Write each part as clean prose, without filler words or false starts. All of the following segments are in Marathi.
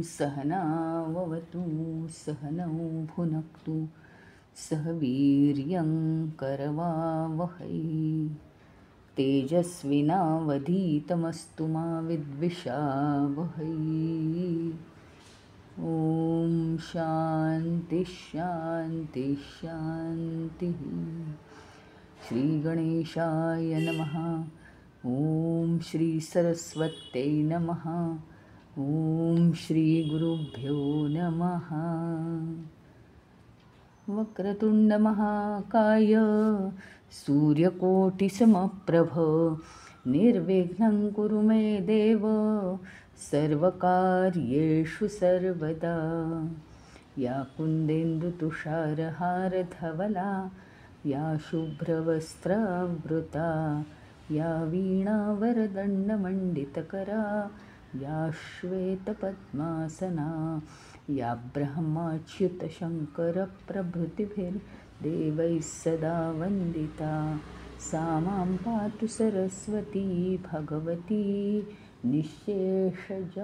सहनाववतु सहनौ भुनक्तु सह वीर्यं करवावहै तेजस्विनावधीतमस्तु मा विद्विषावहै। ॐ शान्ति शान्ति शान्तिः। श्रीगणेशाय नमः। ॐ श्री सरस्वत्यै नमः। ॐ श्री गुरुभ्यो नमः। वक्रतुंड महाकाय सूर्यकोटिसमप्रभ निर्विघ्नं कुरु मे देव सर्वकार्येषु सर्वदा। या कुन्देन्दुतुषारहारधवला या शुभ्रवस्त्रावृता या वीणावरदण्डमण्डितकरा या श्वेतपद्मासना या ब्रह्माच्युतशङ्करप्रभृतिभिर्देवैः सदा वन्दिता सा मां पातु सरस्वती भगवती निःशेषजाड्यापहा।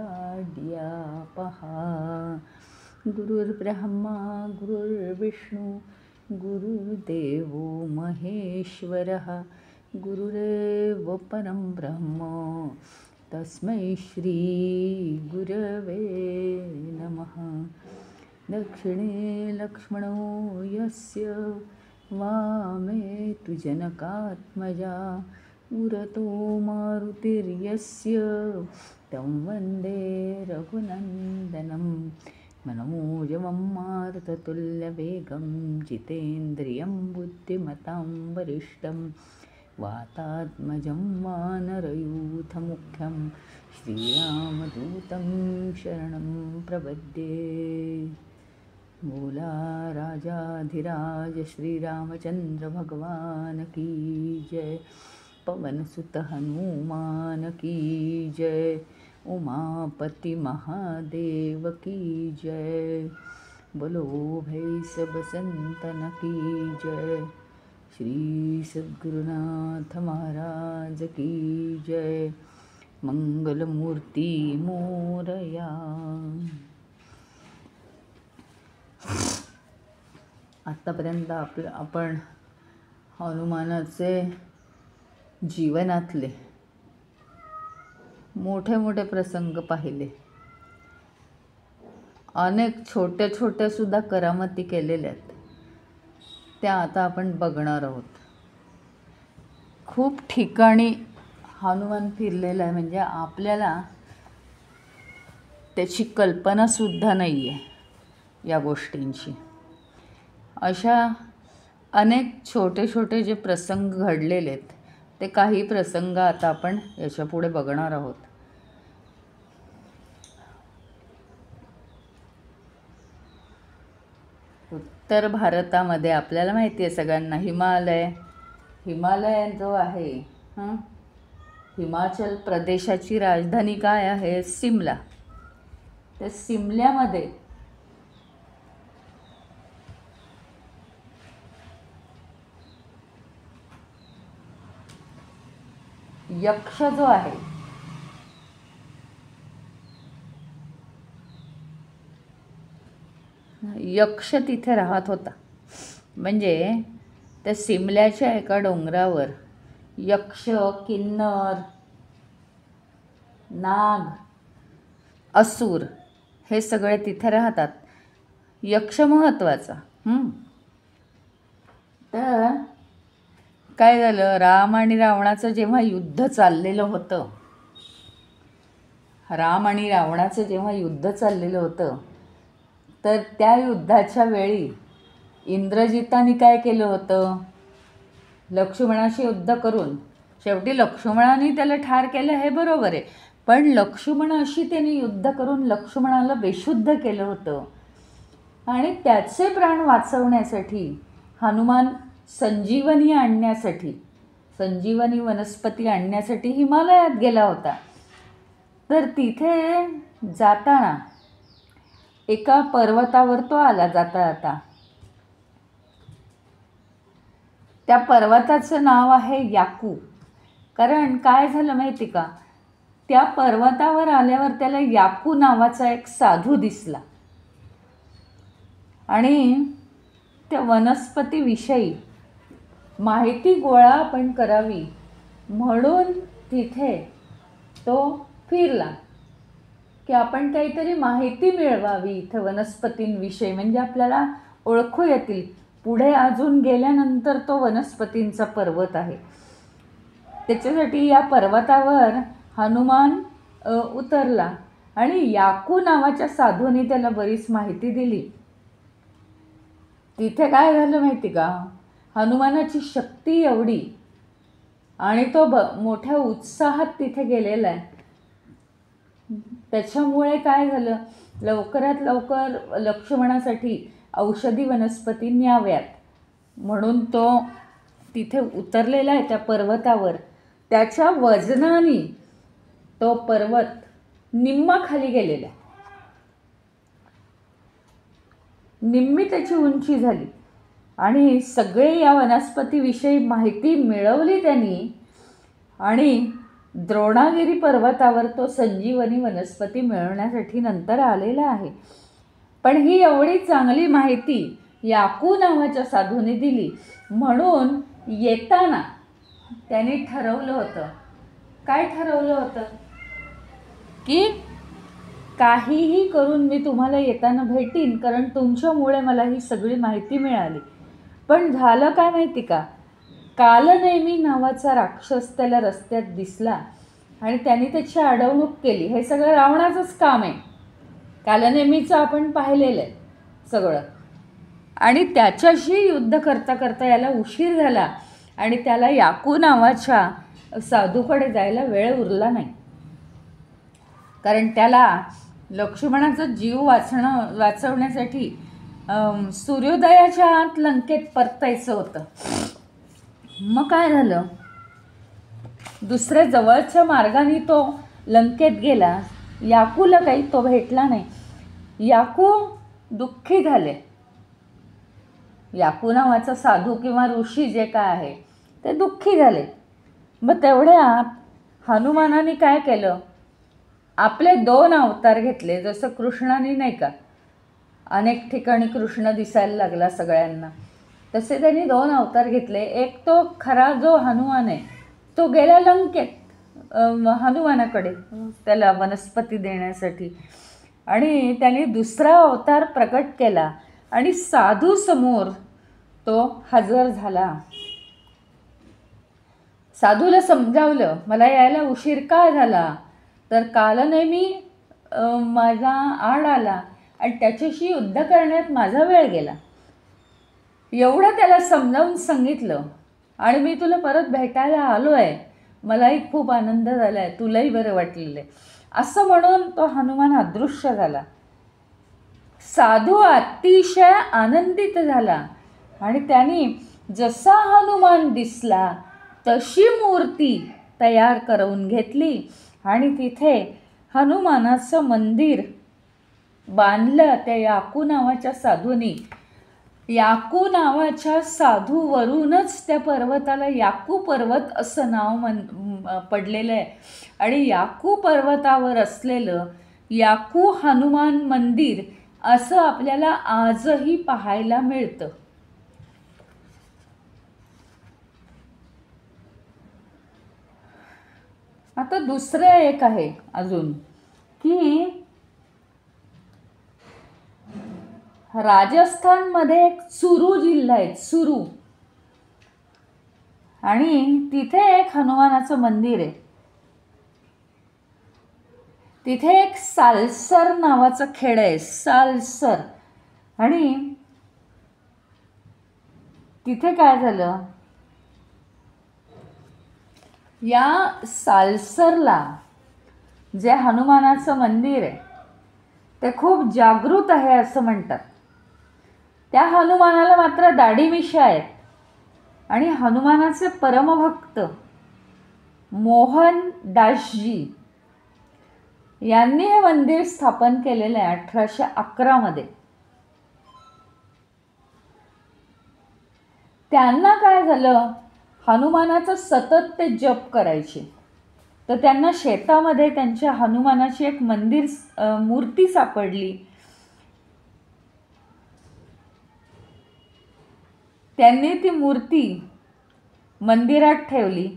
गुरुर्ब्रह्मा गुरुर्विष्णु गुरुर्देवो महेश्वरः गुरुरेव परं ब्रह्म तस्मै श्री गुरवे नमः। दक्षिणे लक्ष्मणो यस्य वामे तु जनकात्मजा उरतो मारुतिर्यस्य तं वन्दे रघुनन्दनं। मनोजवं मारुततुल्यवेगं जितेन्द्रियं बुद्धिमतां वरिष्ठं वातात्मजं वानरयूथमुख्यं श्रीरामदूतं शरणं प्रपद्ये। बोला राजाधिराज श्रीरामचंद्र भगवान की जय। पवनसुत हनुमान की जय। उमापति महादेव की जय। बोलो भाई सब संतन की जय। श्री सद्गुरुनाथ महाराज की जय। मंगलमूर्ती मोरया। आतापर्यंत आपण हनुमानाचे जीवनातले मोठे मोठे प्रसंग पाहिले. अनेक छोटे छोटे सुद्धा करामती केलेल्या आहेत. त्या आता आपण बघणार आहोत. खूप ठिकाणी हनुमान फिरलेला आहे, म्हणजे आपल्याला त्याची कल्पना सुद्धा नाही आहे या गोष्टींची. अशा अनेक छोटे छोटे जे प्रसंग घडलेले आहेत ते काही प्रसंग आता आपण याच्या पुढे बघणार आहोत. उत्तर भारतामध्ये आपल्याला माहिती आहे सगळ्यांना हिमालय जो आहे, हिमाचल प्रदेशाची राजधानी काय आहे? शिमला. त्या शिमल्यामध्ये यक्ष जो आहे, यक्ष तिथे राहत होता. म्हणजे त्या शिमल्याच्या एका डोंगरावर यक्ष, किन्नर, नाग, असुर हे सगळे तिथे राहतात. यक्ष महत्त्वाचा. तर काय झालं, राम आणि रावणाचं जेव्हा युद्ध चाललेलं होतं, तर त्या युद्धाच्या वेळी इंद्रजिताने काय केलं होतं, लक्ष्मणाशी युद्ध करून शेवटी लक्ष्मणाने त्याला ठार केलं हे बरोबर आहे, पण लक्ष्मणाशी त्याने युद्ध करून लक्ष्मणाला बेशुद्ध केलं होतं. आणि त्याचे प्राण वाचवण्यासाठी हनुमान संजीवनी आणण्यासाठी संजीवनी वनस्पती आणण्यासाठी हिमालयात गेला होता. तर तिथे जाताना एका पर्वतावर तो आला जाता जाता. त्या पर्वताचं नाव आहे याकू. कारण काय झालं माहिती का, त्या पर्वतावर आल्यावर त्याला याकू नावाचा एक साधू दिसला आणि त्या वनस्पतीविषयी माहिती गोळा आपण करावी म्हणून तिथे तो फिरला की आपण काहीतरी माहिती मिळवावी इथं वनस्पतींविषयी, म्हणजे आपल्याला ओळखू येतील. पुढे अजून गेल्यानंतर तो वनस्पतींचा पर्वत आहे. त्याच्यासाठी या पर्वतावर हनुमान उतरला आणि याकू नावाच्या साधूने त्याला बरीच माहिती दिली. तिथे काय झालं माहिती का, हनुमानाची शक्ती एवढी आणि तो मोठ्या उत्साहात तिथे गेलेला आहे. त्याच्यामुळे काय झालं, लवकरात लवकर लक्ष्मणासाठी औषधी वनस्पती न्याव्यात म्हणून तो तिथे उतरलेला आहे त्या पर्वतावर. त्याच्या वजनाने तो पर्वत निम्मा खाली गेलेला, निम्मी त्याची उंची झाली आणि सगळे या वनस्पतीविषयी माहिती मिळवली त्यांनी आणि द्रोणागिरी पर्वतावर तो संजीवनी वनस्पती मिळवण्यासाठी नंतर आलेला आहे. पण ही एवढी चांगली माहिती याकू नावाच्या साधूने दिली म्हणून येताना त्याने ठरवलं होतं. काय ठरवलं होतं की काहीही करून मी तुम्हाला येताना भेटीन, कारण तुमच्यामुळे मला ही सगळी माहिती मिळाली. पण झालं काय माहिती का, कालनेमी नावाचा राक्षस त्याला रस्त्यात दिसला आणि त्याने त्याची अडवणूक केली. हे सगळं रावणाचंच काम आहे, कालनेमीचं आपण पाहिलेलं आहे सगळं. आणि त्याच्याशी युद्ध करता करता याला उशीर झाला आणि त्याला याकू नावाच्या साधूकडे जायला वेळ उरला नाही. कारण त्याला लक्ष्मणाचा जीव वाचवण्यासाठी सूर्योदयाच्या आत लंकेत परतायचं होतं. मग काय झालं, दुसऱ्या जवळच्या मार्गाने तो लंकेत गेला. याकूला काही तो भेटला नाही. याकू दुःखी झाले. याकू नावाचा साधू किंवा ऋषी जे काय आहे ते दुःखी झाले. मग तेवढ्यात हनुमानाने काय केलं, आपले 2 अवतार घेतले. जसं कृष्णाने नाही का अनेक ठिकाणी कृष्ण दिसायला लागला सगळ्यांना, तसे त्यांनी 2 अवतार घेतले. एक तो खरा जो हनुमान आहे तो गेला लंकेत हनुमानाकडे त्याला वनस्पती देण्यासाठी, आणि त्याने दुसरा अवतार प्रकट केला आणि साधू समोर तो हजर झाला. साधूला समजावलं मला यायला उशीर का झाला, तर कालनेमी माझा आड आला आणि त्याच्याशी युद्ध करण्यात माझा वेळ गेला. एवढं त्याला समजावून सांगितलं आणि मी तुला परत भेटायला आलो आहे, मलाही खूप आनंद झाला आहे, तुलाही बरं वाटलेलं आहे असं म्हणून तो हनुमान अदृश्य झाला. साधू अतिशय आनंदित झाला आणि त्यांनी जसा हनुमान दिसला तशी मूर्ती तयार करून घेतली आणि तिथे हनुमानाचं मंदिर बांधलं त्या याकू नावाच्या साधूनी. याकू नावाच्या साधूवरूनच त्या पर्वताला याकू पर्वत असं नाव पडलेलं आहे. आणि याकू पर्वतावर असलेलं याकू हनुमान मंदिर असं आपल्याला आजही पाहायला मिळतं. आता दुसरं एक आहे अजून की राजस्थानमध्ये एक चुरू जिल्हा आहे, चुरू, आणि तिथे एक हनुमानाचं मंदिर आहे. तिथे एक सालसर नावाचं खेड आहे, सालसर. आणि तिथे काय झालं, या सालसरला जे हनुमानाचं मंदिर आहे ते खूप जागृत आहे असं म्हणतात. त्या हनुमानाला मात्र दाढी मिशा आहेत आणि हनुमानाचे परमभक्त मोहनदासजी यांनी हे मंदिर स्थापन केलेलं आहे 1811 मध्ये. त्यांना काय झालं, हनुमानाचं सतत ते जप करायचे, तर त्यांना शेतामध्ये त्यांच्या हनुमानाची एक मूर्ती सापडली. त्यांनी ती मूर्ती मंदिरात ठेवली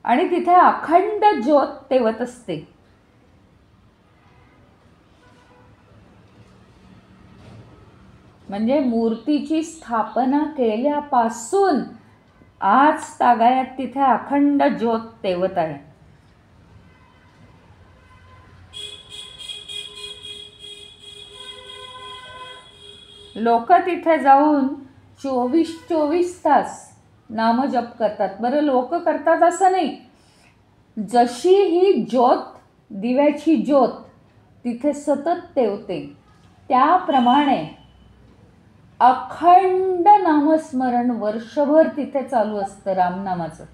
आणि तिथे अखंड ज्योत तेवत असते. म्हणजे मूर्तीची स्थापना केल्यापासून आज तागायत तिथे अखंड ज्योत तेवत आहे. लोक तिथे जाऊन 24 तास नामजप करतात. बरं, लोक करतात असं नाही, जशी ही ज्योत, दिव्याची ज्योत तिथे सतत तेवते, त्याप्रमाणे अखंड नामस्मरण वर्षभर तिथे चालू असतं रामनामाचं,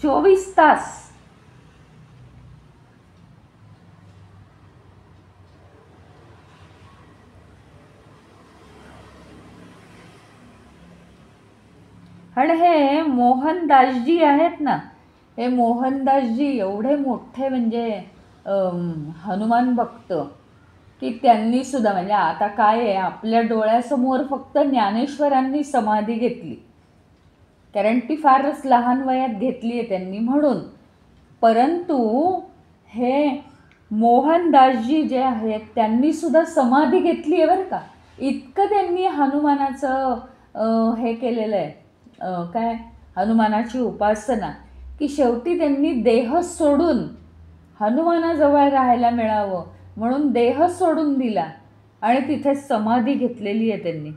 24 तास. आणि हे मोहनदासजी आहेत ना, हे मोहनदासजी एवढे मोठे म्हणजे हनुमान भक्त की त्यांनी सुद्धा, म्हणजे आता काय आहे, आपल्या डोळ्यासमोर फक्त ज्ञानेश्वरांनी समाधी घेतली, कारण ती फारच लहान वयात घेतली आहे त्यांनी म्हणून. परंतु हे मोहनदासजी जे आहेत त्यांनी सुद्धा समाधी घेतली आहे बरं का. इतकं त्यांनी हनुमानाचं हे केलेलं आहे, काय हनुमानाची उपासना, की शेवटी त्यांनी देह सोडून हनुमानाजवळ राहायला मिळावं म्हणून देह सोडून दिला आणि तिथे समाधी घेतलेली आहे त्यांनी.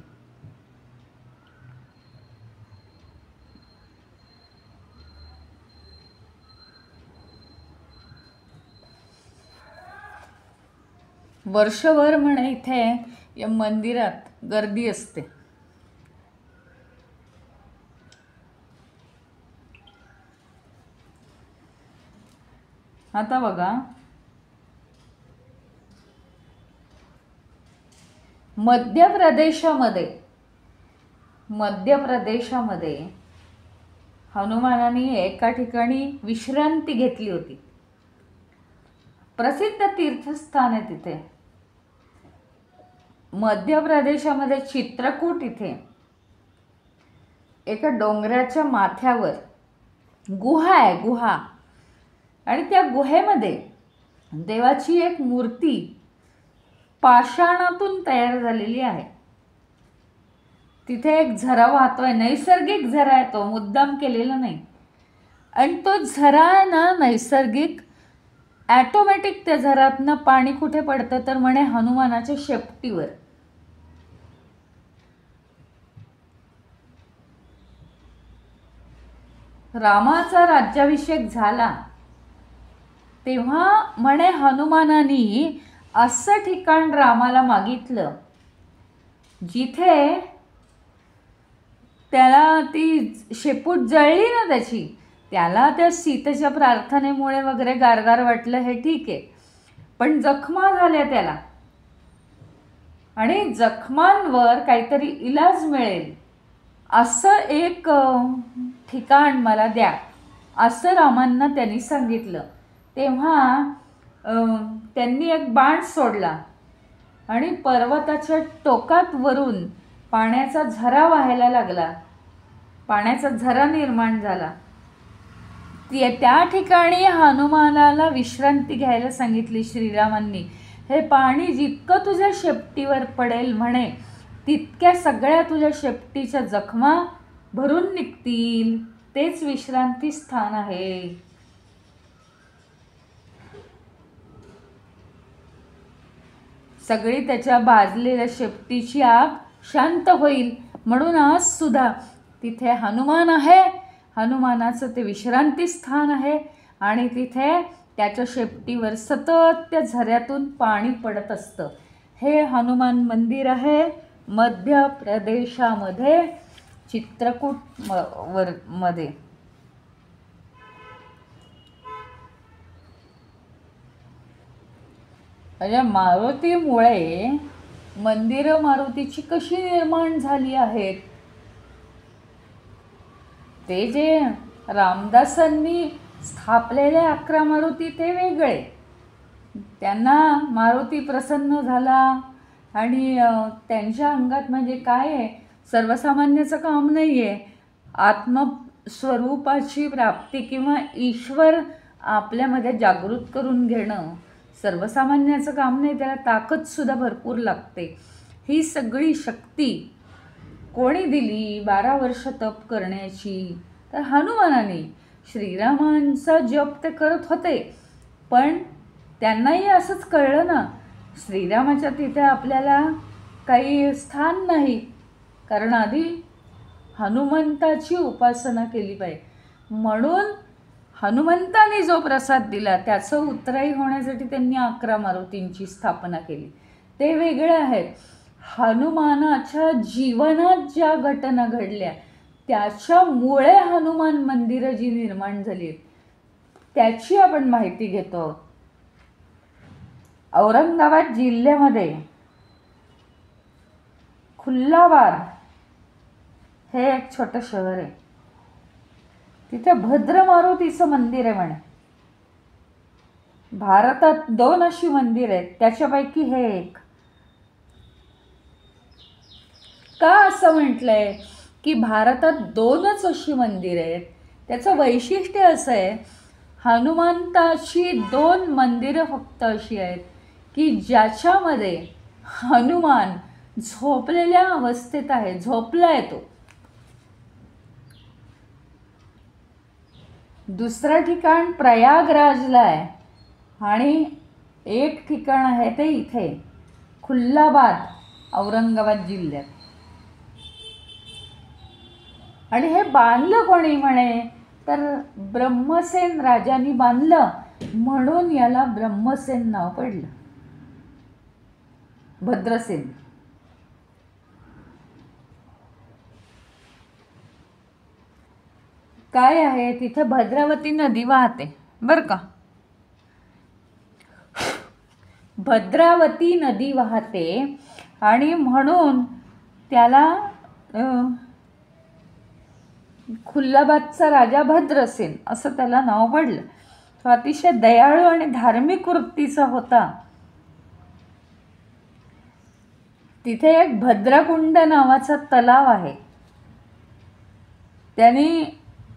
वर्षभर म्हणे इथे या मंदिरात गर्दी असते. आता बघा, मध्य प्रदेशामध्ये हनुमानाने एका ठिकाणी विश्रांती घेतली होती. प्रसिद्ध तीर्थस्थान आहे तिथे मध्य प्रदेशामध्ये. चित्रकूट इथे एका डोंगराच्या माथ्यावर गुहा आहे, गुहा, आणि त्या गुहेमध्ये देवाची एक मूर्ती पाषाणातून तयार झालेली आहे. तिथे एक झरा वाहतोय, नैसर्गिक झरा आहे, तो मुद्दाम केलेला नाही. आणि तो झरा आहे ना नैसर्गिक, ॲटोमॅटिक त्या झरातनं पाणी कुठे पडतं तर म्हणे हनुमानाच्या शेपटीवर. रामाचा राज्याभिषेक झाला तेव्हा म्हणे हनुमानानी असं ठिकाण रामाला मागितलं जिथे त्याला ती शेपूट जळली ना त्याची, त्याला त्या सीतेच्या प्रार्थनेमुळे वगैरे गारगार वाटलं, हे ठीक आहे, पण जखमा झाल्या त्याला आणि जखमांवर काहीतरी इलाज मिळेल असं एक ठिकाण मला द्या, असं रामांना त्यांनी सांगितलं. तेव्हा त्यांनी एक बाण सोडला आणि पर्वताच्या टोकात वरून पाण्याचा झरा वाहायला लागला, पाण्याचा झरा निर्माण झाला. त्या ठिकाणी हनुमानाला विश्रांती घ्यायला सांगितली श्रीरामांनी. हे पाणी जितकं तुझ्या शेपटीवर पडेल म्हणे तितक्या सगळ्या तुझ्या शेपटीच्या जखमा भरून निघतील, तेच विश्रांती स्थान आहे. सगळी त्याच्या भाजलेल्या शेपटीची आग शांत होईल म्हणून आज सुद्धा तिथे हनुमान आहे, हनुमानाचं ते विश्रांती स्थान आहे आणि तिथे त्याच्या शेपटीवर सतत त्या झऱ्यातून पाणी पडत असतं. हे हनुमान मंदिर आहे मध्य प्रदेशामध्ये चित्रकूट मध्ये. म्हणजे मारुतीमुळे मंदिरं मारुतीची कशी निर्माण झाली आहेत, ते जे रामदासांनी स्थापलेले 11 मारुती ते वेगळे. त्यांना मारुती प्रसन्न झाला आणि त्यांच्या अंगात म्हणजे काय आहे, सर्वसामान्याचं काम नाही आहे. आत्मस्वरूपाची प्राप्ती किंवा ईश्वर आपल्यामध्ये जागृत करून घेणं सर्वसामान्याचं काम नाही, त्याला ताकदसुद्धा भरपूर लागते. ही सगळी शक्ती कोणी दिली 12 वर्ष तप करण्याची? तर हनुमानाने. श्रीरामांचा जप ते करत होते, पण त्यांनाही असंच कळलं ना, श्रीरामाच्या तिथे आपल्याला काही स्थान नाही, कारण आधी हनुमंताची उपासना केली पाहिजे. म्हणून हनुमंताने जो प्रसाद दिला त्याचं उत्तराई होण्यासाठी त्यांनी 11 मारुतींची स्थापना केली. ते वेगळे आहेत. हनुमानाच्या जीवनात ज्या घटना घडल्या त्याच्यामुळे हनुमान मंदिरं जी निर्माण झाली आहेत त्याची आपण माहिती घेतो. औरंगाबाद जिल्ह्यामध्ये खुल्लाबाद हे एक छोटं शहर आहे. तिथे भद्र मारुतीचं मंदिर आहे म्हणे. भारतात 2 अशी मंदिर आहेत, त्याच्यापैकी हे एक. का असं म्हटलंय की भारतात 2च अशी मंदिरं आहेत? त्याचं वैशिष्ट्य असं आहे, हनुमंताची 2 मंदिरं फक्त अशी आहेत की ज्याच्यामध्ये हनुमान झोपलेल्या अवस्थेत आहे, झोपलाय तो. दुसरं ठिकाण प्रयागराजला आहे आणि एक ठिकाण आहे ते इथे खुल्लाबाद औरंगाबाद जिल्ह्यात. आणि हे बांधलं कोणी म्हणे, तर ब्रह्मसेन राजांनी बांधलं, म्हणून याला ब्रह्मसेन नाव पडलं, भद्रसेन. काय आहे तिथे, भद्रावती नदी वाहते बरं का. भद्रावती नदी वाहते आणि म्हणून त्याला खुल्लाबादचा राजा भद्रसेन असं त्याला नाव पडलं. तो अतिशय दयाळू आणि धार्मिक वृत्तीचा होता. तिथे एक भद्रकुंड नावाचा तलाव आहे. त्यांनी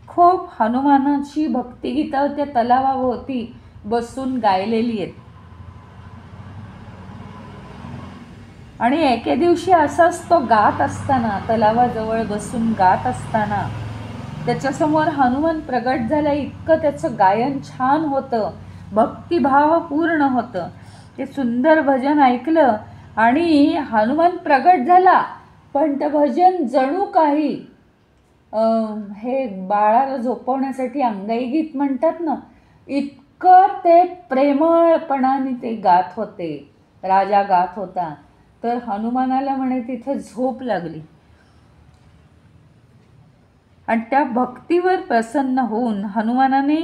खूप हनुमानाची भक्तिगीतं त्या तलावाभोवती बसून गायलेली आहेत. आणि एके दिवशी असाच तो गात असताना, तलावाजवळ बसून गात असताना त्याच्यासमोर हनुमान प्रगट झाला. इतकं त्याचं गायन छान होतं, भक्तिभाव पूर्ण होतं. ते सुंदर भजन ऐकलं आणि हनुमान प्रगट झाला, पण ते भजन जणू काही हे बाळाला झोपवण्यासाठी अंगाई गीत म्हणतात ना, इतकं ते प्रेमळपणाने ते गात होते. राजा गात होता, तर हनुमानाला म्हणे तिथे झोप लागली. आणि त्या भक्तीवर प्रसन्न होऊन हनुमानाने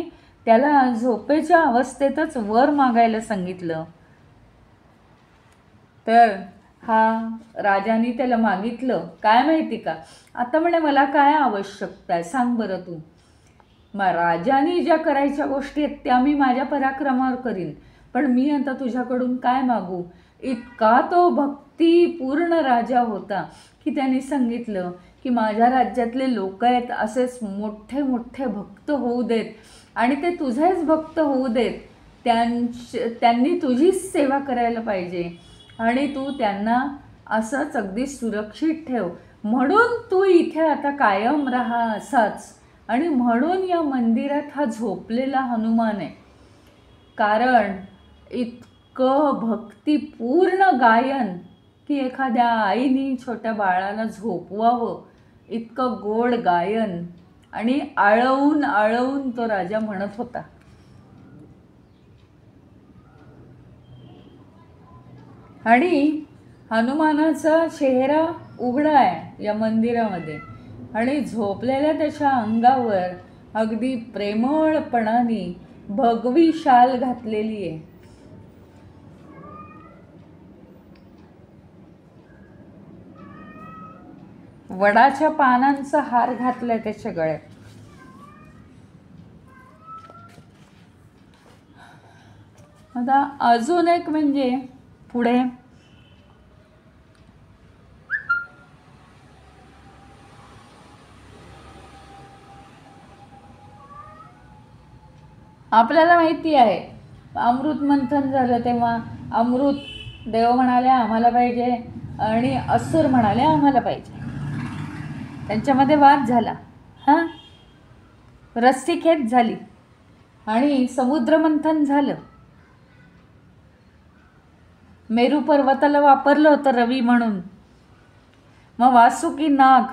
त्याला झोपेच्या अवस्थेतच वर मागायला सांगितलं. तर हा राजाने त्याला मागितलं, काय माहिती का, आता म्हणे मला काय आवश्यकता आहे सांग बरं तू. मग राजाने ज्या करायच्या गोष्टी आहेत त्या मी माझ्या पराक्रमावर करीन, पण मी आता तुझ्याकडून काय मागू. इतका तो भक्तिपूर्ण राजा होता की त्यांनी सांगितलं की माझ्या राज्यातले लोक आहेत असेच मोठे मोठे भक्त होऊ देत आणि ते तुझेच भक्त होऊ देत. त्यांनी तुझीच सेवा करायला पाहिजे आणि तू त्यांना असंच अगदी सुरक्षित ठेव. म्हणून तू इथे आता कायम राहा असाच. आणि म्हणून या मंदिरात हा झोपलेला हनुमान आहे, कारण इतकं भक्तिपूर्ण गायन की एखाद्या आईने छोट्या बाळाला झोपवावं इतकं गोड गायन. आणि आळवून आळवून तो राजा म्हणत होता. आणि हनुमानाचा चेहरा उघडा आहे या मंदिरामध्ये. आणि झोपलेल्या त्याच्या अंगावर अगदी प्रेमळपणाने भगवी शाल घातलेली आहे. वडाच्या पानांचा हार घातलाय त्याच्या गळ्यात. आता अजून एक म्हणजे पुढे आपल्याला माहिती आहे, अमृत मंथन झालं तेव्हा अमृत देव म्हणाले आम्हाला पाहिजे आणि असुर म्हणाले आम्हाला पाहिजे. त्यांच्यामध्ये वाद झाला, हां, रस्सीखेच झाली आणि समुद्रमंथन झालं. मेरू पर्वताला वापरलं होतं रवी म्हणून. मग वासुकी नाग,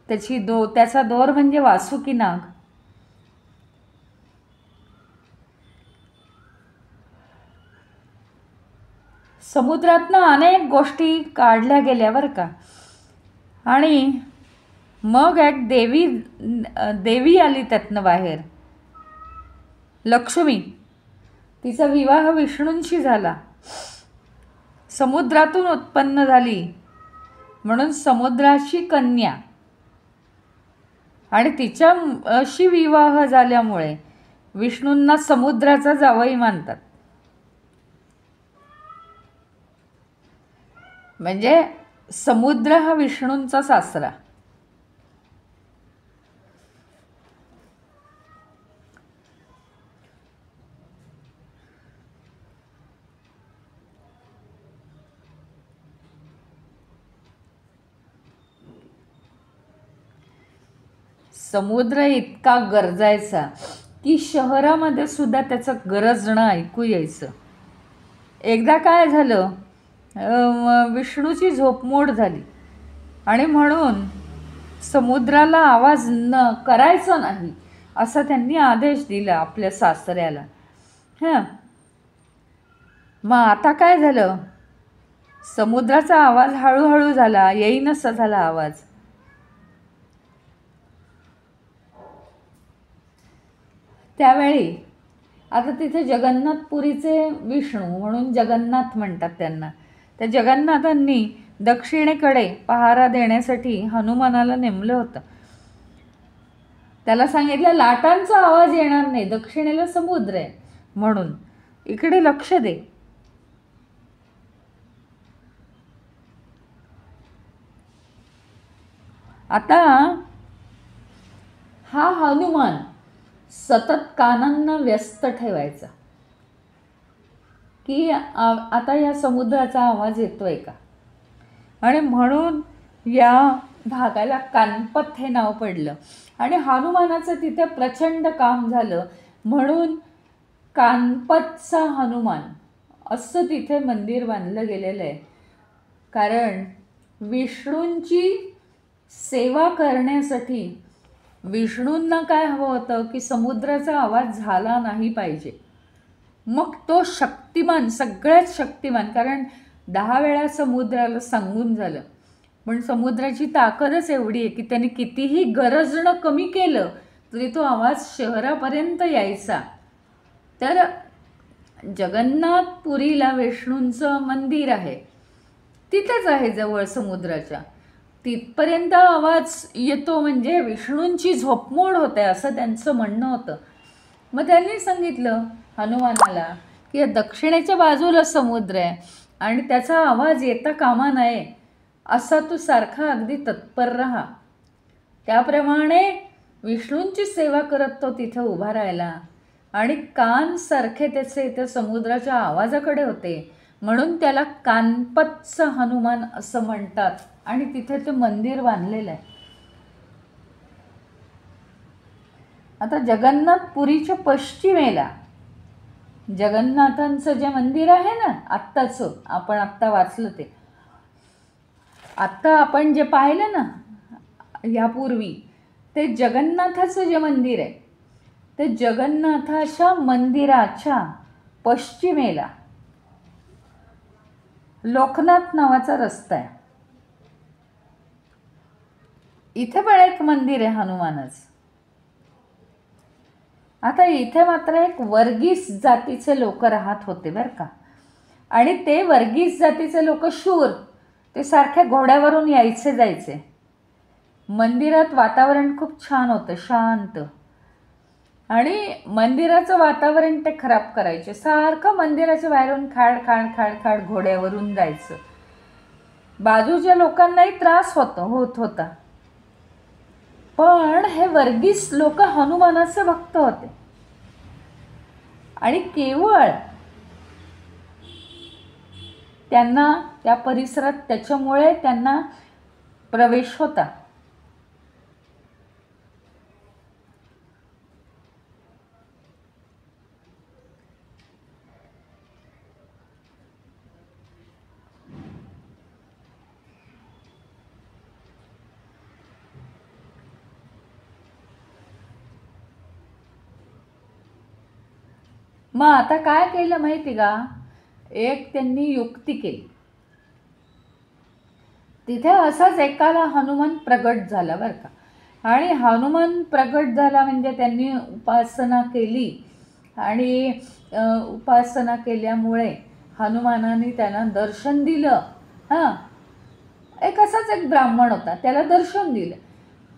त्याचा दोर म्हणजे वासुकी नाग. समुद्रातनं अनेक गोष्टी काढल्या गेल्या बरं का. आणि मग एक देवी आली त्यातनं बाहेर, लक्ष्मी. तिचा विवाह विष्णूंशी झाला, समुद्रातून उत्पन्न झाली म्हणून समुद्राची कन्या. आणि तिच्याशी विवाह झाल्यामुळे विष्णूंना समुद्राचा जावई मानतात. म्हणजे समुद्र हा विष्णूंचा सासरा. समुद्र इतका गरजायचा की शहरामध्ये सुद्धा त्याचं गरजणं ऐकू यायचं. एकदा काय झालं, विष्णूची झोपमोड झाली आणि म्हणून समुद्राला आवाज करायचा नाही असा त्यांनी आदेश दिला आपल्या सासऱ्याला. हां, मग आता काय झालं, समुद्राचा आवाज हळूहळू झाला, येईनसा झाला आवाज. त्यावेळी आता तिथे जगन्नाथपुरीचे विष्णू म्हणून जगन्नाथ म्हणतात त्यांना, त्या जगन्नाथांनी दक्षिणेकडे पहारा देण्यासाठी हनुमानाला नेमलं होतं. त्याला सांगितलं लाटांचा आवाज येणार नाही, दक्षिणेला समुद्र आहे म्हणून इकडे लक्ष दे. आता हा हनुमान सतत कानांना व्यस्त ठेवायचा की आता या समुद्राचा आवाज येतोय का. आणि म्हणून या भागाला कानपत हे नाव पडलं. आणि हनुमानाचं तिथे प्रचंड काम झालं म्हणून कानपतचा हनुमान असं तिथे मंदिर बांधलं गेलेलं आहे. कारण विष्णूंची सेवा करण्यासाठी विष्णूंना काय हवं होतं की समुद्राचा आवाज झाला नाही पाहिजे. मग तो शक्तिमान, सगळ्यात शक्तिमान, कारण 10 वेळा समुद्राला सांगून झालं, पण समुद्राची ताकदच एवढी आहे की त्याने कितीही गरजणं कमी केलं तरी तो आवाज शहरापर्यंत यायचा. तर जगन्नाथपुरीला विष्णूंचं मंदिर आहे, तिथेच आहे जवळ समुद्राच्या. तिथपर्यंत आवाज येतो म्हणजे विष्णूंची झोपमोड होते असं त्यांचं म्हणणं होतं. मग त्यांनी सांगितलं हनुमानाला की दक्षिणेच्या बाजूला समुद्र आहे आणि त्याचा आवाज येता कामा नये, असा तू सारखा अगदी तत्पर राहा. त्याप्रमाणे विष्णूंची सेवा करत तो तिथं उभा राहिला आणि कान सारखे त्याचे त्या समुद्राच्या आवाजाकडे होते म्हणून त्याला कानपतचं हनुमान असं म्हणतात. आणि तिथे ते मंदिर बांधलेलं आहे. आता जगन्नाथपुरीच्या पश्चिमेला जगन्नाथांचं जे मंदिर आहे ना, आत्ताचं आपण आत्ता वाचलं ते, आत्ता आपण जे पाहिलं ना यापूर्वी, ते जगन्नाथाचं जे मंदिर आहे ते जगन्नाथाच्या मंदिराच्या पश्चिमेला लोकनाथ नावाचा रस्ता आहे. इथे पण एक मंदिर आहे हनुमानाचं. आता इथे मात्र एक वर्गीस जातीचे लोक राहत होते बरं का. आणि ते वर्गीस जातीचे लोक शूर, ते सारखे घोड्यावरून यायचे जायचे. मंदिरात वातावरण खूप छान होतं, शांत. आणि मंदिराचं वातावरण ते खराब करायचे. सारखं मंदिराच्या बाहेरून खाड खाड खाड खाड घोड्यावरून जायचं. बाजूच्या लोकांनाही त्रास होत होता. पण हे वर्गीस लोक हनुमानाचे भक्त होते आणि केवळ त्यांना त्या परिसरात त्याच्यामुळे त्यांना प्रवेश होता. मग आता काय केलं माहिती का, एक त्यांनी युक्ती केली. तिथे असाच एकाला हनुमान प्रगट झाला बरं का. आणि हनुमान प्रगट झाला म्हणजे त्यांनी उपासना केली आणि उपासना केल्यामुळे हनुमानाने त्यांना दर्शन दिलं. एक असाच एक ब्राह्मण होता, त्याला दर्शन दिलं.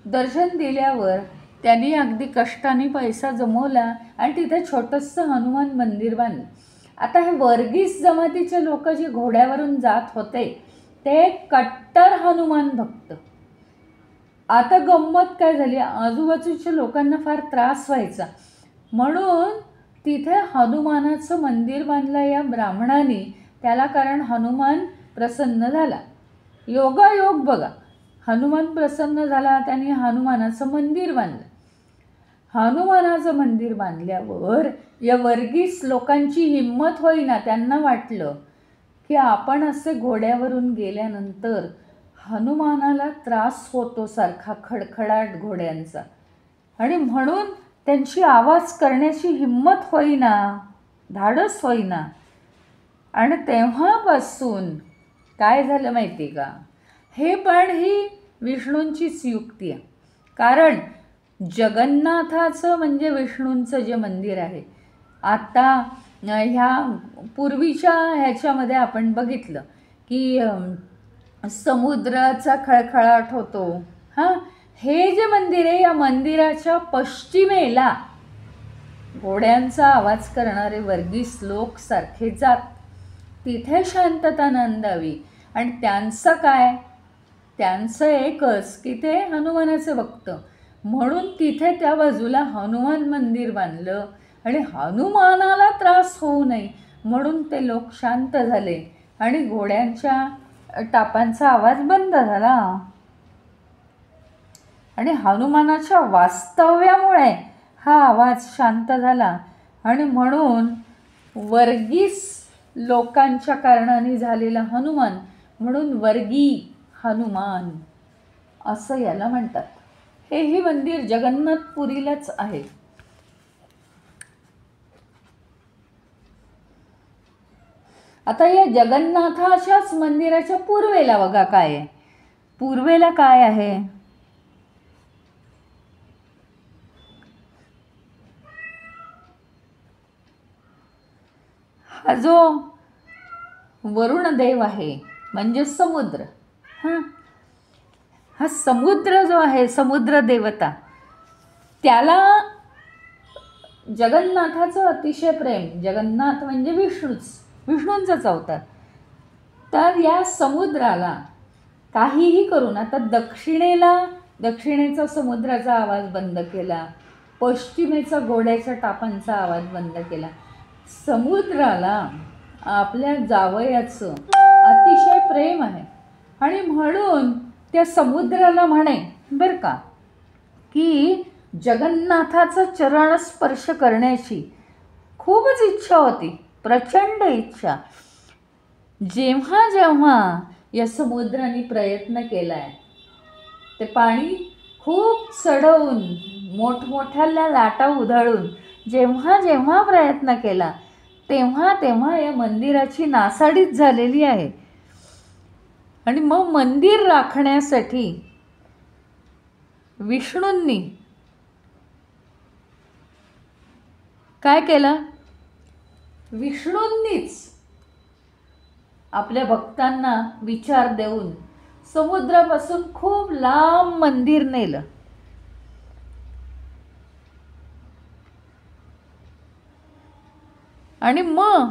दर्शन दिल्यावर त्यांनी अगदी कष्टाने पैसा जमवला आणि तिथे छोटंसं हनुमान मंदिर बांधलं. आता हे वर्गीस जमातीचे लोक जे घोड्यावरून जात होते ते कट्टर हनुमान भक्त. आता गंमत काय झाली, आजूबाजूच्या लोकांना फार त्रास व्हायचा, म्हणून तिथे हनुमानाचं मंदिर बांधलं या ब्राह्मणाने. त्याला कारण हनुमान प्रसन्न झाला. योगायोग बघा, हनुमान प्रसन्न झाला, त्याने हनुमानाचं मंदिर बांधलं. हनुमानाचं मंदिर बांधल्यावर या वर्गीस लोकांची हिंमत होईना. त्यांना वाटलं की आपण असे घोड्यावरून गेल्यानंतर हनुमानाला त्रास होतो सारखा खडखडाट घोड्यांचा, आणि म्हणून त्यांची आवाज करण्याची हिंमत होईना, धाडस होईना. आणि तेव्हापासून काय झालं माहिती का, हे पण ही विष्णूंचीच युक्ती आहे. कारण जगन्नाथाचं म्हणजे विष्णूंचं जे मंदिर आहे, आता ह्या पूर्वीच्या ह्याच्यामध्ये आपण बघितलं की समुद्राचा खळखळाट होतो. हे जे मंदिर आहे, या मंदिराच्या पश्चिमेला घोड्यांचा आवाज करणारे वर्गीस लोक सारखे जात. तिथे शांतता नांदावी. आणि त्यांचं काय, त्यांचं एकच की ते हनुमानाचे भक्त, म्हणून तिथे त्या बाजूला हनुमान मंदिर बांधलं. आणि हनुमानाला त्रास होऊ नये म्हणून ते लोक शांत झाले आणि घोड्यांच्या टापांचा आवाज बंद झाला. आणि हनुमानाच्या वास्तव्यामुळे हा आवाज शांत झाला. आणि म्हणून वर्गीस लोकांच्या कारणाने झालेला हनुमान म्हणून वर्गी हनुमान असं याला म्हणतात. हेही मंदिर जगन्नाथपुरीलाच आहे. आता या जगन्नाथाच्याच मंदिराच्या पूर्वेला बघा काय आहे. पूर्वेला काय आहे, हा जो वरुण देव आहे म्हणजे समुद्र. हा समुद्र जो आहे, समुद्र देवता, त्याला जगन्नाथाचं अतिशय प्रेम. जगन्नाथ म्हणजे विष्णूंचाच अवतार. तर या समुद्राला काहीही करून, आता दक्षिणेचा समुद्राचा आवाज बंद केला, पश्चिमेचा घोड्याच्या टापांचा आवाज बंद केला. समुद्राला आपल्या जावयाचं अतिशय प्रेम आहे. आणि म्हणून त्या समुद्राला म्हणे बरं का की जगन्नाथाचं चरण स्पर्श करण्याची खूपच इच्छा होती, प्रचंड इच्छा. जेव्हा जेव्हा या समुद्राने प्रयत्न केला आहे, ते पाणी खूप चढवून मोठमोठ्या लाटा उधळून जेव्हा जेव्हा प्रयत्न केला तेव्हा तेव्हा या मंदिराची नासाडीच झालेली आहे. आणि मग मंदिर राखण्यासाठी विष्णूंनी काय केलं? विष्णूंनीच आपल्या भक्तांना विचार देऊन समुद्रापासून खूप लांब मंदिर नेलं. आणि मग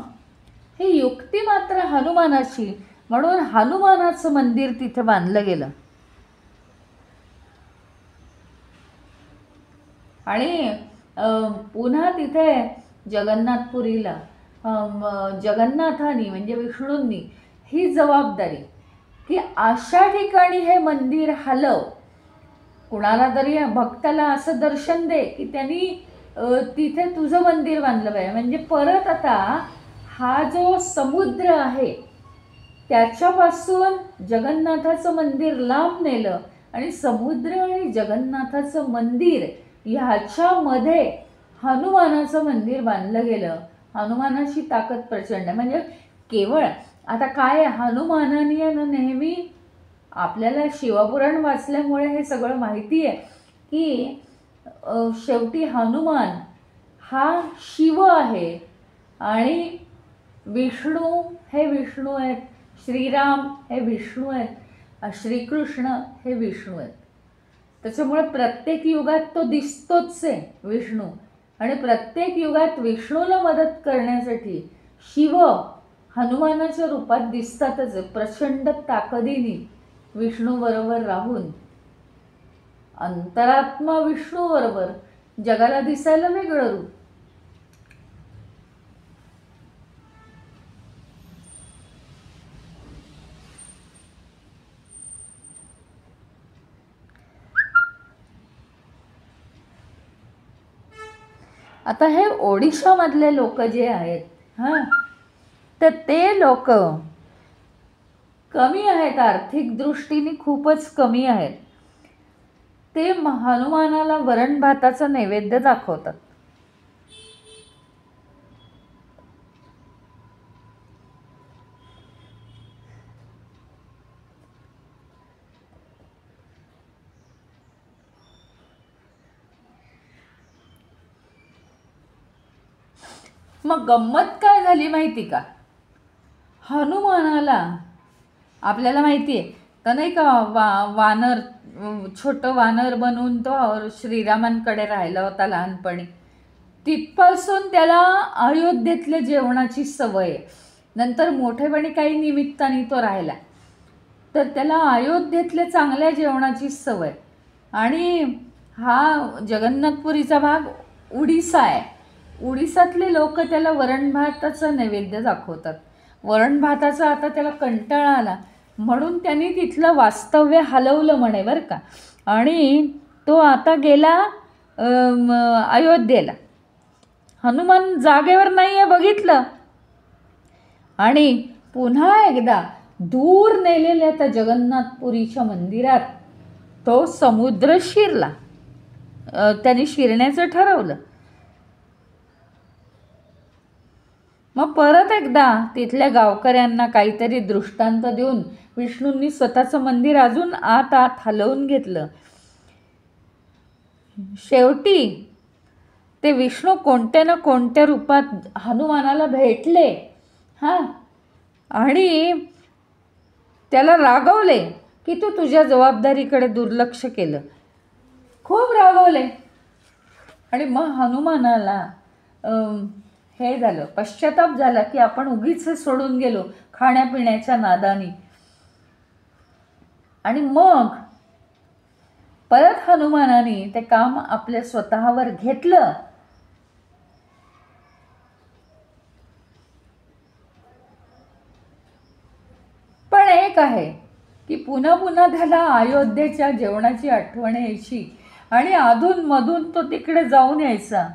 ही युक्ती मात्र हनुमानाची, म्हणून हनुमानाचं मंदिर तिथे बांधलं गेलं. आणि पुन्हा तिथे जगन्नाथपुरीला जगन्नाथानी म्हणजे विष्णूंनी ही जबाबदारी की अशा ठिकाणी हे मंदिर हलव, कुणाला तरी भक्ताला असं दर्शन दे की त्यांनी तिथे तुझं मंदिर बांधलं पाहिजे. म्हणजे परत आता हा जो समुद्र आहे त्याच्यापासून जगन्नाथाचं मंदिर लांब नेलं आणि समुद्र आणि जगन्नाथाचं मंदिर ह्याच्यामध्ये हनुमानाचं मंदिर बांधलं गेलं. हनुमानाची ताकद प्रचंड. म्हणजे केवळ आता काय हनुमानाने नेहमी आपल्याला शिवपुराण वाचल्यामुळे हे सगळं माहिती आहे की शेवटी हनुमान हा शिव आहे आणि विष्णू हे विष्णू आहेत, श्रीराम हे विष्णू आहेत, श्रीकृष्ण हे विष्णू आहेत. त्याच्यामुळे प्रत्येक युगात तो दिसतोच आहे विष्णू. आणि प्रत्येक युगात विष्णूला मदत करण्यासाठी शिव हनुमानाच्या रूपात दिसतातच आहे. प्रचंड ताकदीने विष्णूबरोबर राहून अंतरात्मा विष्णूबरोबर जगाला दिसायला वेगळं रूप. आता हे ओडिशामधले लोक जे आहेत तर ते लोक कमी आहेत, आर्थिक दृष्टीने खूपच कमी आहेत. ते हनुमानाला वरण भाताचा नैवेद्य दाखवतात. मग गंमत काय झाली माहिती का? हनुमानाला आपल्याला माहिती आहे तर नाही का वानर, छोटं वानर बनवून तो श्रीरामांकडे राहिला होता लहानपणी. तिथपासून त्याला अयोध्येतल्या जेवणाची सवय आहे. नंतर मोठेपणी काही निमित्ताने तो राहिला तर त्याला अयोध्येतल्या चांगल्या जेवणाची सवय. आणि हा जगन्नाथपुरीचा भाग उडीसा आहे. उडीसातले लोक त्याला वरण भाताचा नैवेद्य दाखवतात. वरण भाताचा आता त्याला कंटाळा आला म्हणून त्यांनी तिथलं वास्तव्य हलवलं म्हणे बरं का. आणि तो आता गेला अयोध्येला. हनुमान जागेवर नाही आहे बघितलं. आणि पुन्हा एकदा दूर नेलेल्या त्या जगन्नाथपुरीच्या मंदिरात तो समुद्र शिरला. त्यांनी शिरण्याचं ठरवलं. मग परत एकदा तिथल्या गावकऱ्यांना काहीतरी दृष्टांत देऊन विष्णूंनी स्वतःचं मंदिर अजून आत हलवून घेतलं. शेवटी ते विष्णू कोणत्या ना कोणत्या रूपात हनुमानाला भेटले आणि त्याला रागवले की तू तुझ्या जबाबदारीकडे दुर्लक्ष केलं. खूप रागवले. आणि मग हनुमानाला हे झालं, पश्चाताप झाला की आपण उगीच सोडून गेलो खाण्यापिण्याच्या नादानी. आणि मग परत हनुमानाने ते काम आपल्या स्वतःवर घेतलं. पण एक आहे की पुन्हा पुन्हा त्याला अयोध्येच्या जेवणाची आठवण यायची आणि अधूनमधून तो तिकडे जाऊन यायचा.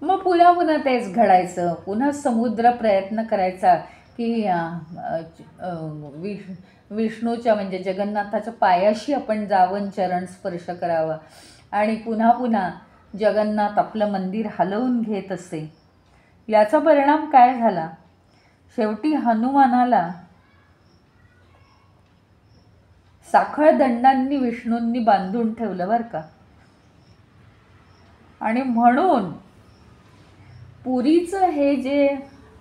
मग पुन्हा पुन्हा तेच घडायचं. पुन्हा समुद्र प्रयत्न करायचा की विष्णूच्या म्हणजे जगन्नाथाच्या पायाशी आपण जावं, चरण स्पर्श करावा. आणि पुन्हा पुन्हा जगन्नाथ आपलं मंदिर हलवून घेत असे. याचा परिणाम काय झाला शेवटी हनुमानाला साखळ दंडांनी विष्णूंनी बांधून ठेवलं बरं का. आणि म्हणून पुरीचं हे जे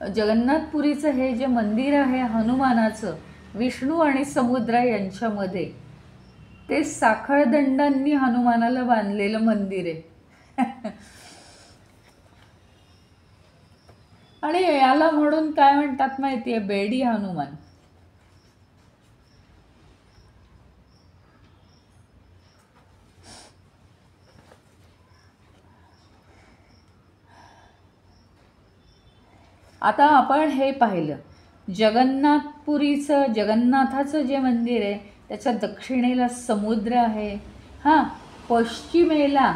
जगन्नाथपुरीचं हे जे मंदिर आहे हनुमानाचं, विष्णू आणि समुद्र यांच्यामध्ये, ते साखळदंडांनी हनुमानाला बांधलेलं मंदिर आहे. आणि याला म्हणून काय म्हणतात माहिती आहे? बेडी हनुमान. आता आपण हे पाहिलं, जगन्नाथपुरीचं, जगन्नाथाचं जे मंदिर आहे त्याच्या दक्षिणेला समुद्र आहे, हां, पश्चिमेला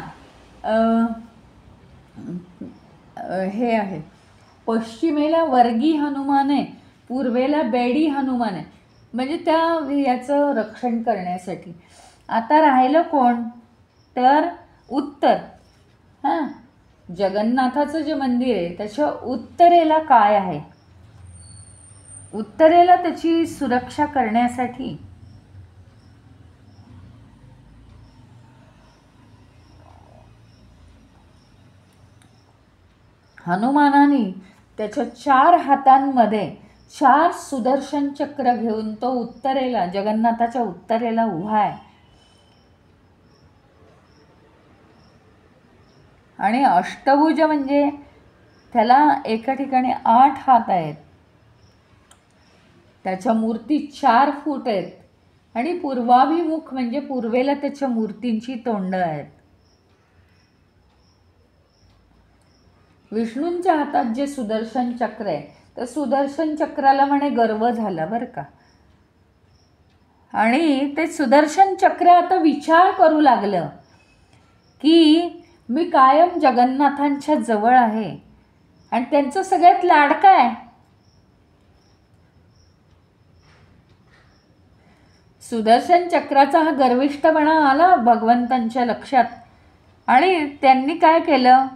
हे आहे, पश्चिमेला वर्गी हनुमान आहे, पूर्वेला बेडी हनुमान आहे, म्हणजे त्या याचं रक्षण करण्यासाठी. आता राहिलं कोण? तर उत्तर. हां, जगन्नाथाचं जे मंदिर आहे त्याच्या उत्तरेला काय आहे? उत्तरेला त्याची सुरक्षा करण्यासाठी हनुमानाने त्याच्या 4 हातांमध्ये 4 सुदर्शन चक्र घेऊन तो उत्तरेला, जगन्नाथाच्या उत्तरेला उभा आहे. आणि अष्टभुज म्हणजे त्याला एका ठिकाणी 8 हात आहेत, त्याच्या मूर्ती 4 फूट आहेत, आणि पूर्वाभिमुख म्हणजे पूर्वेला त्याच्या मूर्तींची तोंड आहेत. विष्णूंच्या हातात जे सुदर्शन चक्र आहे, तर सुदर्शन चक्राला म्हणे गर्व झाला बरं का. आणि ते सुदर्शन चक्र आता विचार करू लागलं की मी कायम जगन्नाथांच्या जवळ आहे आणि त्यांचं सगळ्यात लाडका आहे. सुदर्शन चक्राचा हा गर्विष्ठपणा आला भगवंतांच्या लक्षात, आणि त्यांनी काय केलं?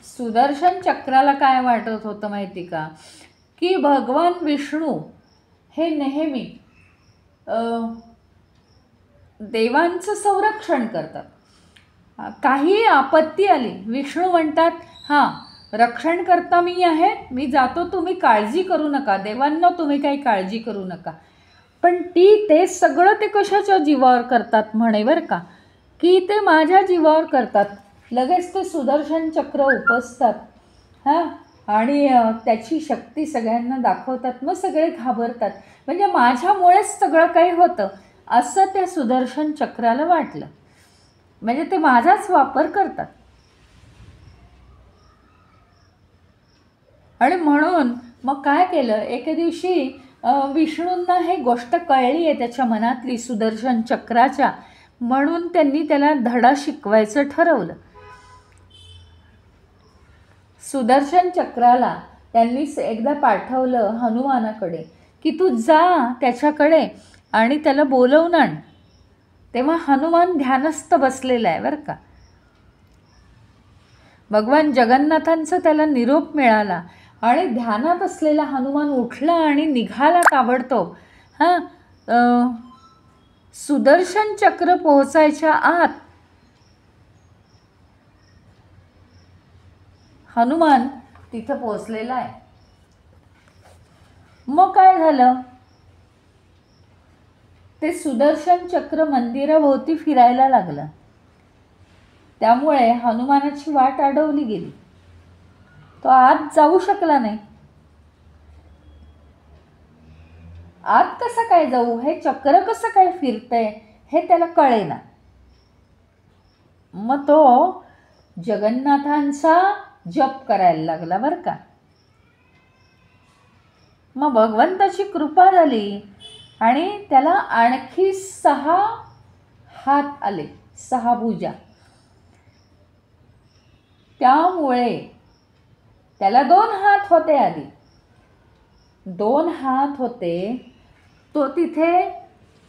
सुदर्शन चक्राला काय वाटत होतं माहिती का? की भगवान विष्णू हे नेहमी देवांचं संरक्षण करतात. काही आपत्ती आली, विष्णू म्हणतात हां, रक्षण करता मी आहे, मी जातो, तुम्ही काळजी करू नका, देवांना तुम्ही काही काळजी करू नका. पण ते सगळं ते कशाच्या जीवावर करतात म्हणे बरं का, की ते माझ्या जीवावर करतात. लगेच ते सुदर्शन चक्र उपसतात, हां, आणि त्याची शक्ती सगळ्यांना दाखवतात. मग सगळे घाबरतात, म्हणजे माझ्यामुळेच सगळं काही होतं असं त्या सुदर्शन चक्राला वाटलं, म्हणजे ते माझाच वापर करतात. आणि म्हणून मग काय केलं, एके दिवशी विष्णूंना हे गोष्ट कळली आहे त्याच्या मनातली सुदर्शन चक्राच्या, म्हणून त्यांनी त्याला धडा शिकवायचं ठरवलं. सुदर्शन चक्राला त्यांनी एकदा पाठवलं हनुमानाकडे की तू जा त्याच्याकडे आणि त्याला बोलवून आण. तेव्हा हनुमान ध्यानस्थ बसलेला आहे बरं का. भगवान जगन्नाथांचा त्याला निरोप मिळाला आणि ध्यानात असलेला हनुमान उठला आणि निघाला ताबडतोब. हां, सुदर्शन चक्र पोहोचायच्या आत हनुमान तिथं पोहोचलेला आहे. मग काय झालं, ते सुदर्शन चक्र मंदिराभोवती फिरायला लागलं, त्यामुळे हनुमानाची वाट अडवली गेली. तो आत जाऊ शकला नाही. आत कसं काय जाऊ, हे चक्र कसं काय फिरतंय हे त्याला कळेना. मग तो जगन्नाथांचा जप करायला लागला बरं का. मग भगवंताची कृपा झाली आणि त्याला आणखी 6 हात आले, 6 भुजा. त्यामुळे त्याला 2 हात होते, आधी 2 हात होते. तो तिथे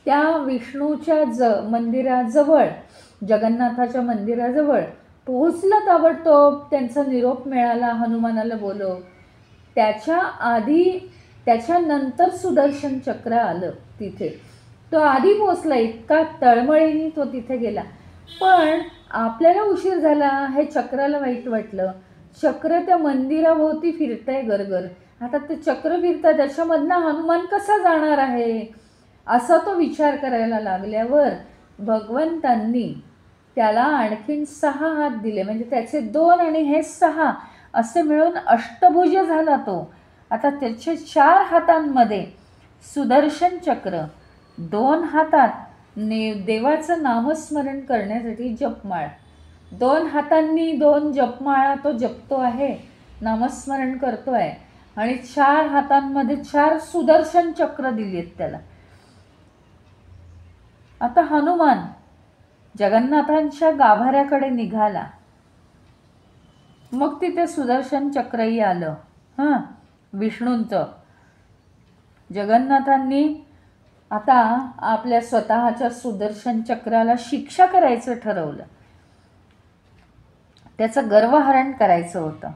त्या विष्णूच्या मंदिराजवळ, जगन्नाथाच्या मंदिराजवळ पोहोचलं. ताबडतोब त्यांचा निरोप मिळाला, हनुमानाला बोलव. त्याच्यानंतर सुदर्शन चक्र आलं तिथे. तो आधी पोचला, इतका तळमळीने तो तिथे गेला. पण आपल्याला उशीर झाला हे चक्राला वाईट वाटलं. चक्र त्या मंदिराभोवती फिरतंय गरगर. आता ते चक्र फिरतं, त्याच्यामधनं हनुमान कसा जाणार आहे असा तो विचार करायला लागल्यावर भगवंतांनी त्याला आणखीन 6 हात दिले. म्हणजे त्याचे 2 आणि हे 6 असे मिळून अष्टभुज झाला तो. आता त्याच्या 4 हातांमध्ये सुदर्शन चक्र, 2 हातात देवाचं नामस्मरण करण्यासाठी जपमाळ, 2 हातांनी 2 जपमाळा तो जपतो आहे, नामस्मरण करतो आहे. आणि 4 हातांमध्ये 4 सुदर्शन चक्र दिली आहेत त्याला. आता हनुमान जगन्नाथांच्या गाभाऱ्याकडे निघाला. मग तिथे सुदर्शन चक्रही आलं विष्णूंचं. जगन्नाथांनी आता आपल्या स्वतःच्या सुदर्शन चक्राला शिक्षा करायचं ठरवलं. त्याचं गर्वहरण करायचं होतं.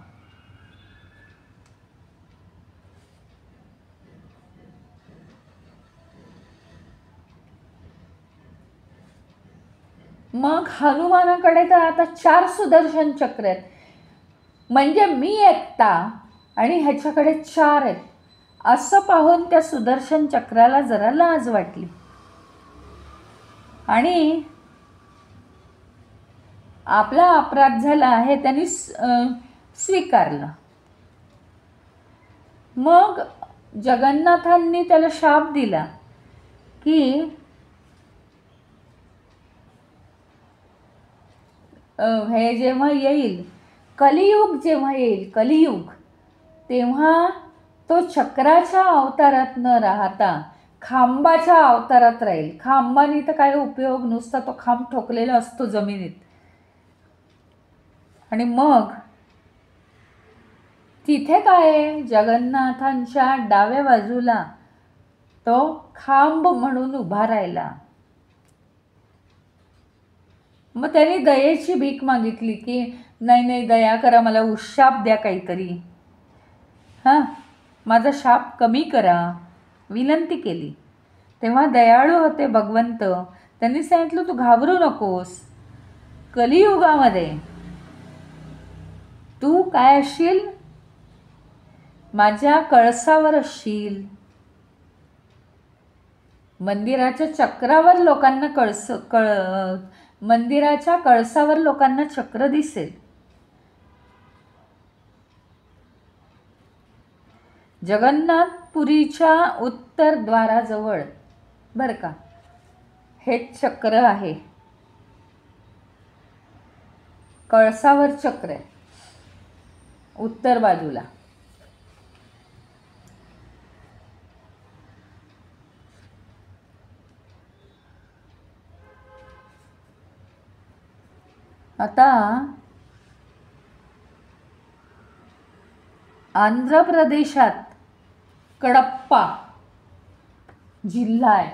मग हनुमानाकडे तर आता 4 सुदर्शन चक्र आहेत. म्हणजे मी एकटा आणि ह्याच्याकडे 4 आहेत असं पाहून त्या सुदर्शन चक्राला जरा लाज वाटली. आणि आपला अपराध झाला हे त्यांनी स्वीकारलं. मग जगन्नाथांनी त्याला शाप दिला की हे जेव्हा येईल, कलियुग जेव्हा येईल, कलियुग, तेव्हा तो चक्राच्या अवतारात न राहता खांबाच्या अवतारात राहील. खांबानी तर काय उपयोग, नुसता तो खांब ठोकलेला असतो जमिनीत. आणि मग तिथे काय, जगन्नाथांच्या डाव्या बाजूला तो खांब म्हणून उभा राहिला. मग त्याने दयेची भीक मागितली की नाही दया करा, मला उशाप द्या काहीतरी, माझा शाप कमी करा, विनंती केली. तेव्हा दयाळू होते भगवंत. त्यांनी सांगितलं तू घाबरू नकोस, कलियुगामध्ये तू काय असशील, माझ्या कळसावर असशील. मंदिराच्या चक्रावर लोकांना मंदिराच्या कळसावर लोकांना चक्र दिसेल. जगन्नाथपुरीच्या उत्तर द्वाराजवळ बरं का हे चक्र आहे. कळसावर चक्र आहे उत्तर बाजूला. आता आंध्र प्रदेशात कडप्पा जिल्हा आहे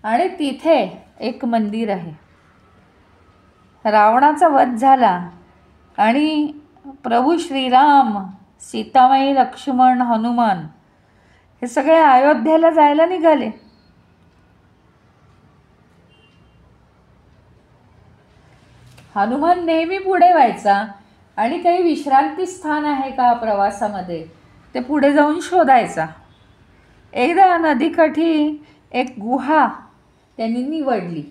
आणि तिथे एक मंदिर आहे. रावणाचा वध झाला आणि प्रभू श्रीराम, सीतामाई, लक्ष्मण, हनुमान हे सगळे अयोध्येला जायला निघाले. हनुमान नेहमी पुढे व्हायचा आणि काही विश्रांती स्थान आहे का प्रवासामध्ये ते पुढे जाऊन शोधायचा. एकदा नदीकाठी एक गुहा त्यांनी निवडली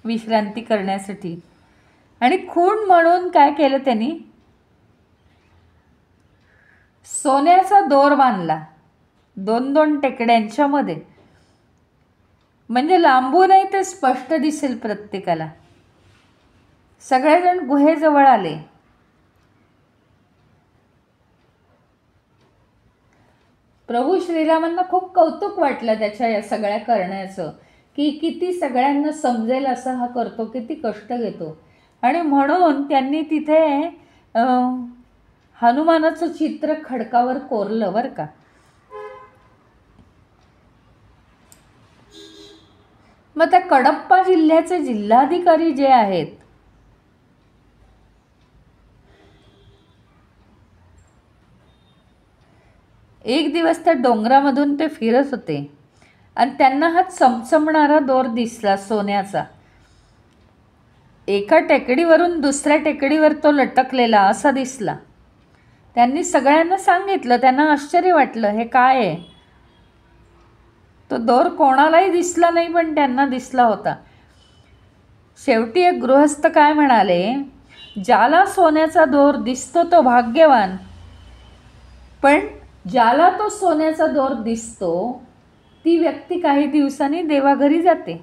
विश्रांती करण्यासाठी आणि खूण म्हणून काय केलं, त्यांनी सोन्याचा दोर बांधला 2-2 टेकड्यांच्या मध्ये, म्हणजे लांबूनही ते स्पष्ट दिसेल प्रत्येकाला. सगळेजण गुहेजवळ आले. प्रभू श्रीरामांना खूप कौतुक वाटलं त्याच्या या सगळ्या करण्याचं, की किती सगळ्यांना समजेल असं हा करतो, किती कष्ट घेतो. आणि म्हणून त्यांनी तिथे हनुमानाचं चित्र खडकावर कोरलं बरं का. मग त्या कडप्पा जिल्ह्याचे जिल्हाधिकारी जे आहेत, एक दिवस त्या डोंगरामधून ते फिरत होते आणि त्यांना हा चमचमणारा दोर दिसला सोन्याचा. एका टेकडीवरून दुसऱ्या टेकडीवर तो लटकलेला असा दिसला. त्यांनी सगळ्यांना सांगितलं. त्यांना आश्चर्य वाटलं, हे काय आहे. तो दोर कोणालाही दिसला नाही, पण त्यांना दिसला होता. शेवटी एक गृहस्थ काय म्हणाले, ज्याला सोन्याचा दोर दिसतो तो भाग्यवान, पण ज्याला तो सोन्याचा दोर दिसतो ती व्यक्ती काही दिवसांनी देवाघरी जाते.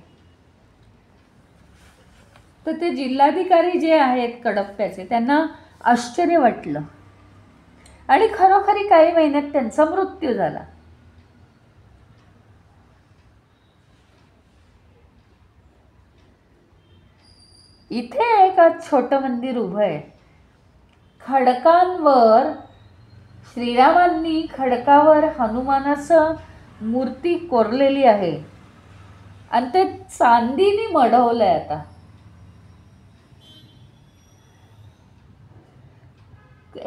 तर ते जिल्हाधिकारी जे आहेत कडप्प्याचे, त्यांना आश्चर्य वाटलं आणि खरोखरी काही महिन्यात त्यांचा मृत्यू झाला. इथे एक छोटं मंदिर उभं आहे. खडकांवर श्रीरामांनी खडकावर हनुमानाचं मूर्ती कोरलेली आहे आणि ते चांदीने मढवलं आहे. आता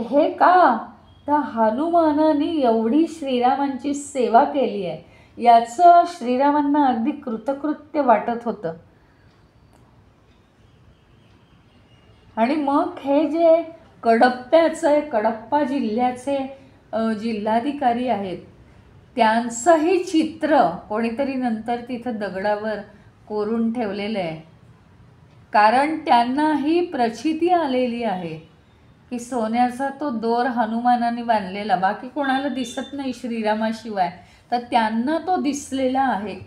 हे का, त्या हनुमानाने एवढी श्रीरामांची सेवा केली आहे याचं श्रीरामांना अगदी कृतकृत्य वाटत होतं. आणि मग हे जे कडप्पा जिल्ह्याचे जिल्हाधिकारी आहेत, त्यांचंही चित्र कोणीतरी नंतर तिथं दगडावर कोरून ठेवलेलं आहे. कारण त्यांनाही प्रचिती आलेली आहे की सोन्याचा तो दोर हनुमानाने बांधलेला बाकी कोणाला दिसत नाही श्रीरामाशिवाय, तर त्यांना तो दिसलेला आहे.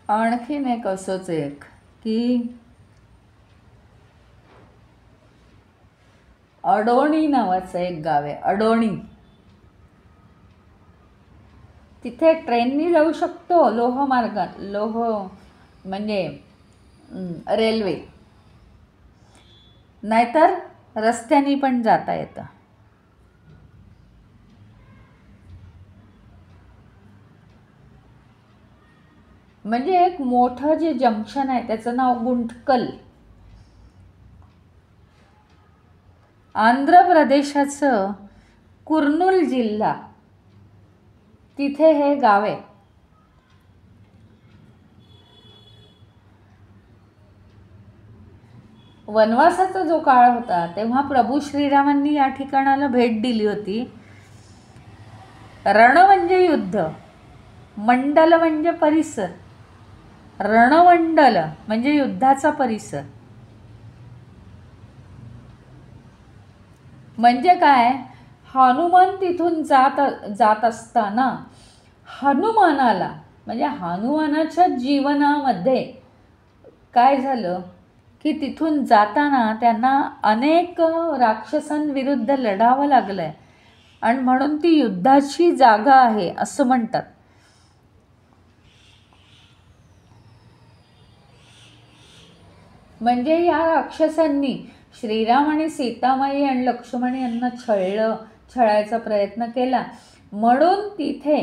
आणखीन एक असंच एक की अडोणी नावाचं एक गाव आहे. अडोणी, तिथे ट्रेननी जाऊ शकतो, लोहमार्गात, लोह म्हणजे रेल्वे, नाहीतर रस्त्याने पण जाता येतं. म्हणजे एक मोठं जे जंक्शन आहे त्याचं नाव गुंटकल. आंध्र प्रदेशाचं कुर्नूल जिल्हा, तिथे हे गाव आहे. वनवासाचा जो काळ होता तेव्हा प्रभू श्रीरामांनी या ठिकाणाला भेट दिली होती. रण म्हणजे युद्ध, मंडल म्हणजे परिसर, रणमंडल म्हणजे युद्धाचा परिसर. म्हणजे काय, हनुमान तिथून जात असताना हनुमानाला म्हणजे हनुमानाच्या जीवनामध्ये काय झालं की तिथून जाताना त्यांना अनेक राक्षसांविरुद्ध लढावं लागलं आहे आणि म्हणून ती युद्धाची जागा आहे असं म्हणतात. म्हणजे या राक्षसांनी श्रीराम आणि सीतामाई आणि लक्ष्मण यांना छळायचा प्रयत्न केला, म्हणून तिथे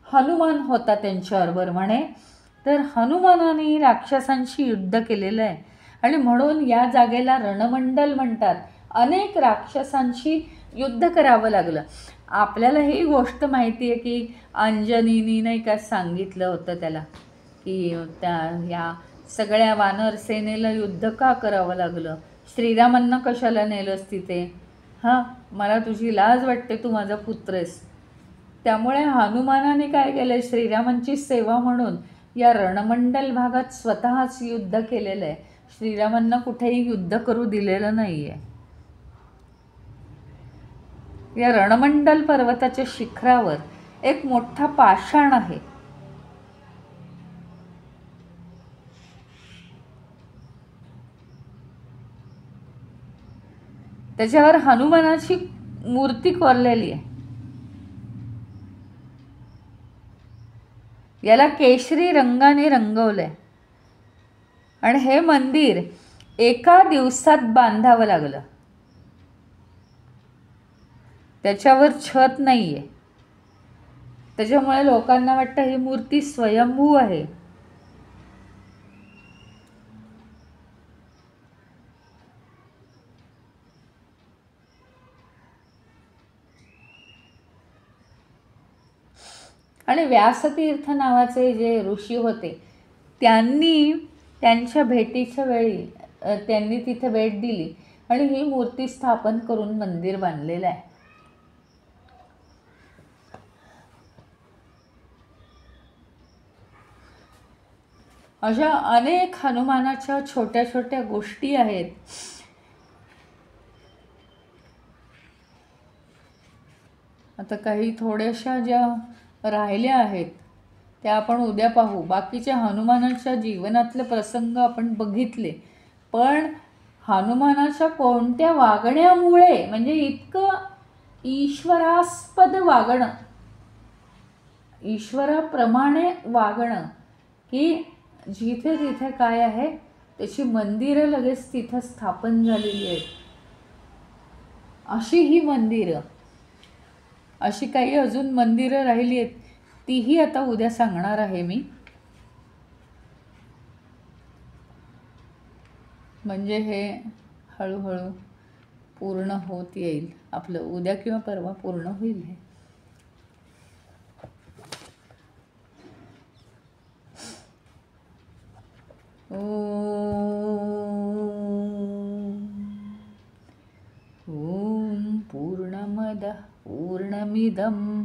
हनुमान होता त्यांच्याबरोबर म्हणे. तर हनुमानाने राक्षसांशी युद्ध केलेलं आहे आणि म्हणून या जागेला रणमंडल म्हणतात. अनेक राक्षसांशी युद्ध करावं लागलं. आपल्याला ही गोष्ट माहिती आहे की अंजनीनी नाही का सांगितलं होतं त्याला की या सगळ्या वानर सेनेला युद्ध का करावं लागलं, श्रीरामांना कशाला नेलंस तिथे, हां मला तुझी लाज वाटते, तू माझा पुत्र आहेस. त्यामुळे हनुमानाने काय केलं, श्रीरामांची सेवा म्हणून या रणमंडल भागात स्वतःच युद्ध केलेलं आहे. श्रीरामांना कुठेही युद्ध करू दिलेलं नाही आहे. या रणमंडल पर्वताच्या शिखरावर एक मोठा पाषाण आहे. त्याच्यावर हनुमानाची मूर्ती कोरलेली आहे. याला केशरी रंगाने रंगवलं आहे. आणि हे मंदिर एका दिवसात बांधावं लागलं. त्याच्यावर छत नाही आहे. त्याच्यामुळे लोकांना वाटतं ही मूर्ती स्वयंभू आहे. आणि व्यासतीर्थ नावाचे जे ऋषी होते त्यांनी त्यांच्या भेटीच्या वेळी त्यांनी तिथे भेट दिली आणि ही मूर्ती स्थापन करून मंदिर बांधलेलं आहे. अशा अनेक हनुमानाच्या छोट्या छोट्या गोष्टी आहेत. आता काही थोड्याशा ज्या राहिल्या आहेत त्या आपण उद्या पाहू. बाकीच्या हनुमानाच्या जीवनातले प्रसंग आपण बघितले, पण हनुमानाच्या कोणत्या वागण्यामुळे, म्हणजे इतकं ईश्वरास्पद वागणं, ईश्वराप्रमाणे वागणं, की जिथे तिथे काय आहे त्याची मंदिरं लगेच तिथं स्थापन झालेली आहेत. अशी ही मंदिरं, अशी काही अजून मंदिरं राहिली आहेत तीही आता उद्या सांगणार आहे मी. म्हणजे हे हळूहळू पूर्ण होत येईल. आपलं उद्या किंवा परवा पूर्ण होईल हे. ओम पूर्णमदः पूर्णमिदं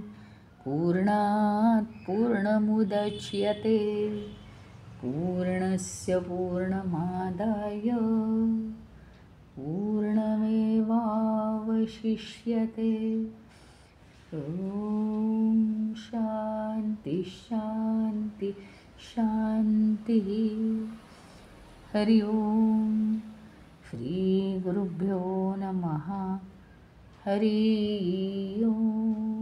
पूर्णात् पूर्णमुदच्यते पूर्णस्य पूर्णमादाय पूर्णमेवावशिष्यते. ओम शांति शांति शांतिः. हरि ओम. श्री गुरुभ्यो नमः. हरि ओम.